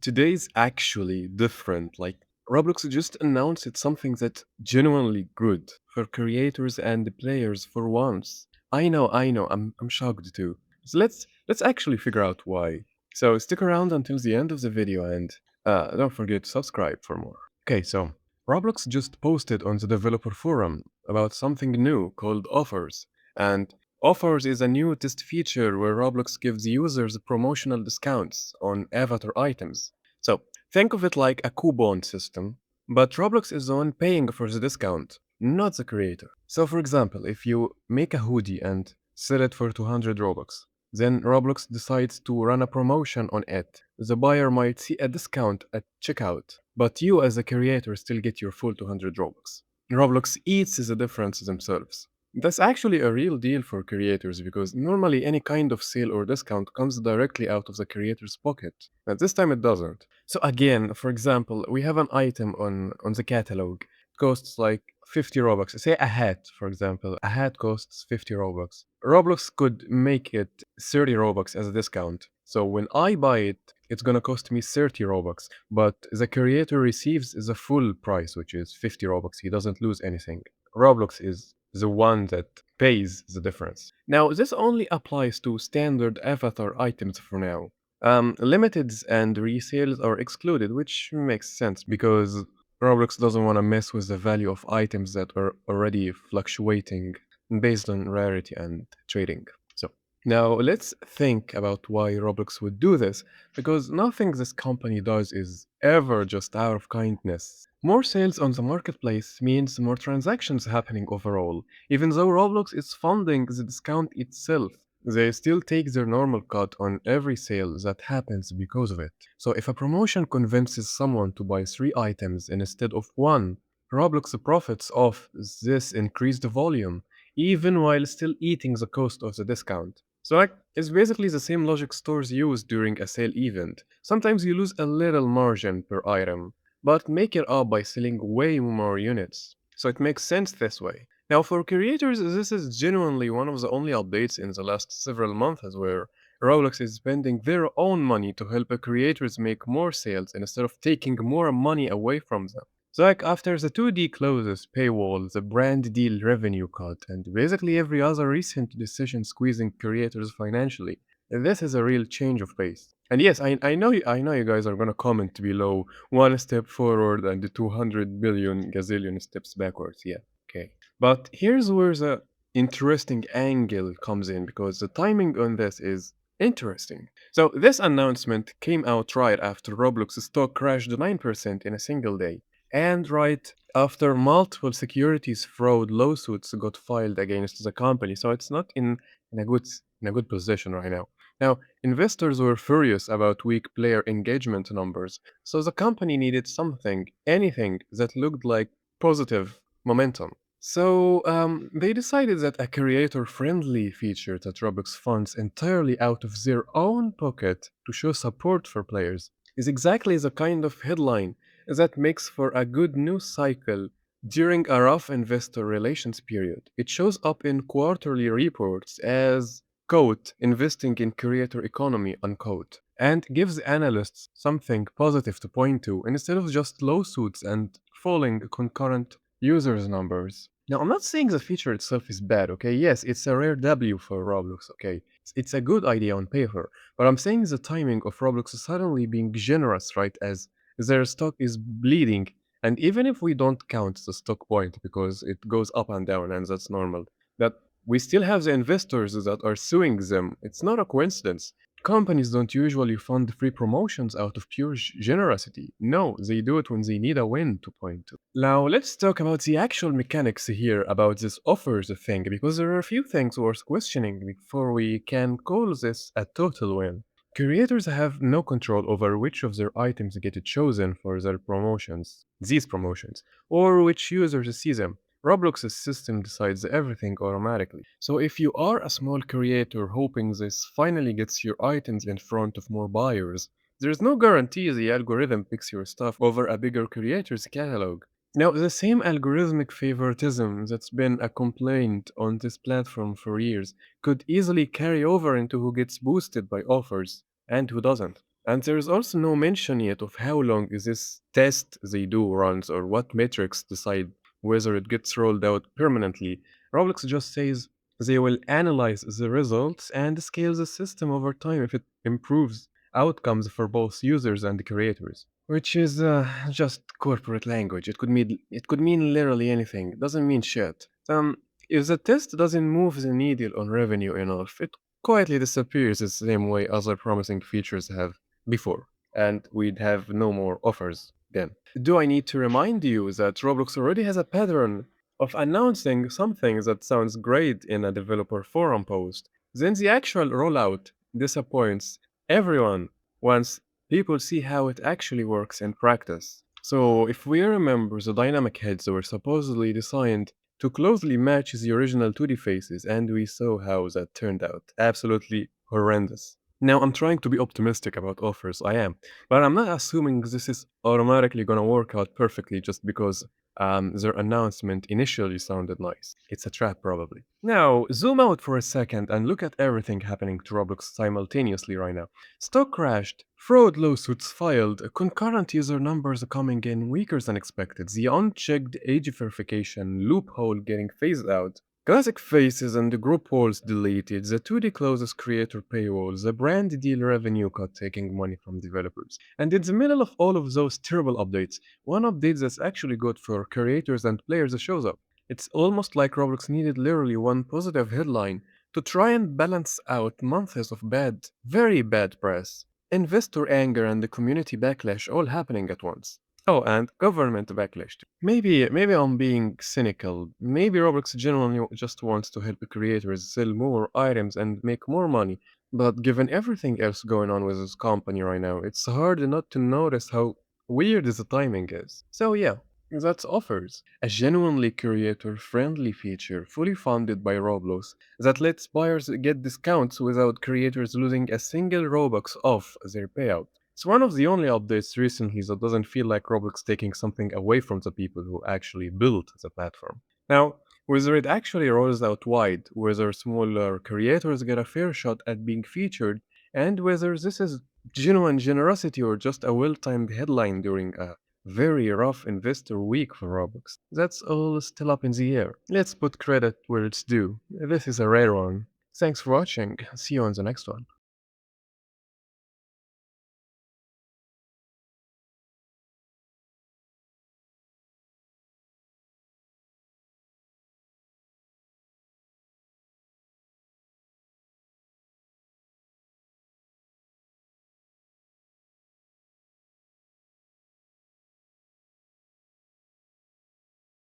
Today's actually different. Like Roblox just announced it's something that's genuinely good for creators and the players for once. I know, I'm shocked too. So let's actually figure out why. So stick around until the end of the video and don't forget to subscribe for more. Okay, so Roblox just posted on the developer forum about something new called offers. And offers is a new test feature where Roblox gives users promotional discounts on avatar items. So think of it like a coupon system, but Roblox is the one paying for the discount, not the creator. So for example, if you make a hoodie and sell it for 200 Robux, then Roblox decides to run a promotion on it. The buyer might see a discount at checkout, but you as a creator still get your full 200 Robux. Roblox eats the difference themselves. That's actually a real deal for creators because normally any kind of sale or discount comes directly out of the creator's pocket. But this time it doesn't. So again, for example, we have an item on the catalog. It costs like 50 Robux. Say a hat, for example. A hat costs 50 Robux. Roblox could make it 30 Robux as a discount. So when I buy it, it's gonna cost me 30 Robux. But the creator receives the full price, which is 50 Robux. He doesn't lose anything. Roblox is the one that pays the difference. Now, this only applies to standard avatar items for now. Limiteds and resales are excluded, which makes sense because Roblox doesn't want to mess with the value of items that are already fluctuating based on rarity and trading. So, now let's think about why Roblox would do this, because nothing this company does is ever just out of kindness. More sales on the marketplace means more transactions happening overall. Even though Roblox is funding the discount itself, they still take their normal cut on every sale that happens because of it. So if a promotion convinces someone to buy 3 items instead of one, Roblox profits off this increased volume, even while still eating the cost of the discount. So like, it's basically the same logic stores use during a sale event. Sometimes you lose a little margin per item, but make it up by selling way more units. So it makes sense this way. Now, for creators, this is genuinely one of the only updates in the last several months where Roblox is spending their own money to help creators make more sales instead of taking more money away from them. So, like after the 2D closes, paywall, the brand deal revenue cut, and basically every other recent decision squeezing creators financially, this is a real change of pace. And yes, I know you guys are gonna comment below one step forward and the 200 billion gazillion steps backwards. Yeah, okay. But here's where the interesting angle comes in because the timing on this is interesting. So this announcement came out right after Roblox stock crashed 9% in a single day, and right after multiple securities fraud lawsuits got filed against the company. So it's not in a good position right now. Now, investors were furious about weak player engagement numbers, so the company needed something, anything that looked like positive momentum. So they decided that a creator-friendly feature that Roblox funds entirely out of their own pocket to show support for players is exactly the kind of headline that makes for a good news cycle during a rough investor relations period. It shows up in quarterly reports as quote investing in creator economy unquote and gives analysts something positive to point to instead of just lawsuits and falling concurrent users numbers. Now, I'm not saying the feature itself is bad, okay? Yes, it's a rare W for Roblox, okay? It's a good idea on paper, but I'm saying the timing of Roblox suddenly being generous, right, as their stock is bleeding. And even if we don't count the stock point because it goes up and down and that's normal, that we still have the investors that are suing them. It's not a coincidence. Companies don't usually fund free promotions out of pure generosity. No, they do it when they need a win to point to. Now, let's talk about the actual mechanics here about this offers thing, because there are a few things worth questioning before we can call this a total win. Creators have no control over which of their items get chosen for their promotions, these promotions, or which users see them. Roblox's system decides everything automatically. So if you are a small creator hoping this finally gets your items in front of more buyers, there's no guarantee the algorithm picks your stuff over a bigger creator's catalog. Now, the same algorithmic favoritism that's been a complaint on this platform for years could easily carry over into who gets boosted by offers and who doesn't. And there is also no mention yet of how long is this test they do runs or what metrics decide whether it gets rolled out permanently. Roblox just says they will analyze the results and scale the system over time if it improves outcomes for both users and creators. Which is just corporate language. It could mean literally anything. It doesn't mean shit. If the test doesn't move the needle on revenue enough, it quietly disappears the same way other promising features have before, and we'd have no more offers then. Do I need to remind you that Roblox already has a pattern of announcing something that sounds great in a developer forum post, then the actual rollout disappoints everyone once people see how it actually works in practice? So, if we remember, the dynamic heads were supposedly designed to closely match the original 2D faces, and we saw how that turned out. Absolutely horrendous. Now, I'm trying to be optimistic about offers, I am, but I'm not assuming this is automatically gonna work out perfectly just because their announcement initially sounded nice. It's a trap, probably. Now, zoom out for a second and look at everything happening to Roblox simultaneously right now. Stock crashed, fraud lawsuits filed, concurrent user numbers coming in weaker than expected, the unchecked age verification loophole getting phased out, classic faces and the group walls deleted, the 2D closes creator paywalls, the brand deal revenue cut taking money from developers. And in the middle of all of those terrible updates, one update that's actually good for creators and players shows up. It's almost like Roblox needed literally one positive headline to try and balance out months of bad, very bad press, investor anger, and the community backlash all happening at once. Oh, and government backlash too. Maybe I'm being cynical. Maybe Roblox genuinely just wants to help creators sell more items and make more money. But given everything else going on with this company right now, it's hard not to notice how weird the timing is. So yeah, that's offers. A genuinely creator-friendly feature fully funded by Roblox that lets buyers get discounts without creators losing a single Robux off their payout. It's one of the only updates recently that doesn't feel like Roblox taking something away from the people who actually built the platform. Now, whether it actually rolls out wide, whether smaller creators get a fair shot at being featured, and whether this is genuine generosity or just a well timed headline during a very rough investor week for Roblox, that's all still up in the air. Let's put credit where it's due. This is a rare one. Thanks for watching. See you on the next one.